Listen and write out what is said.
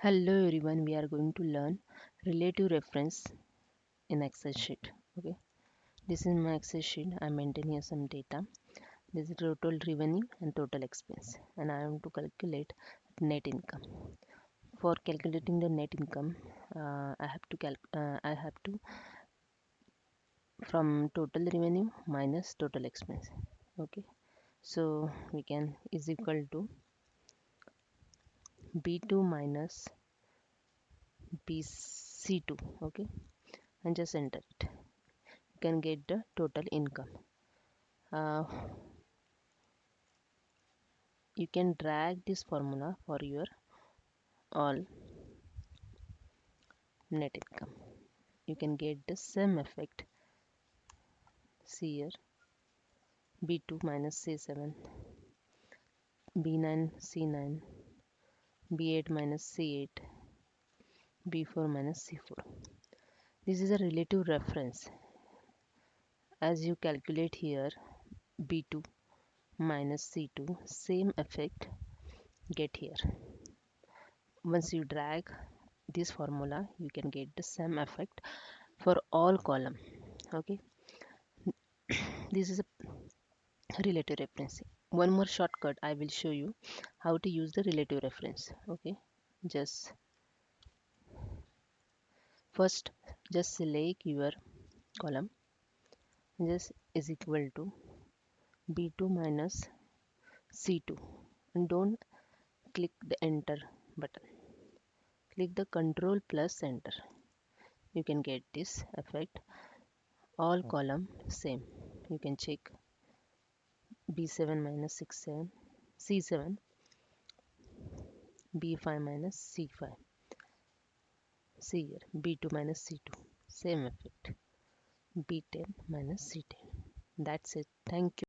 Hello everyone, we are going to learn relative reference in Excel sheet. Okay, this is my Excel sheet. I maintain here some data. This is total revenue and total expense, and I am to calculate net income. For calculating the net income, I have to from total revenue minus total expense. Okay, so we can is equal to B2 minus BC2. Okay, and just enter it. You can get the total income. uh, you can drag this formula for your all net income. You can get the same effect. See here, b2 minus c7, b9 c9, b8 minus c8, b4 minus c4. This is a relative reference. As you calculate here, b2 minus c2, same effect get here. Once you drag this formula, you can get the same effect for all column. Okay, this is a relative reference. One more shortcut I will show you how to use the relative reference. Okay, just first just select your column, just is equal to b2 minus c2, and don't click the enter button, click the control plus enter. You can get this effect. All column same. You can check b7 minus 67, c7, b5 minus c5. See here, b2 minus c2, same effect, b10 minus c10. That's it. Thank you.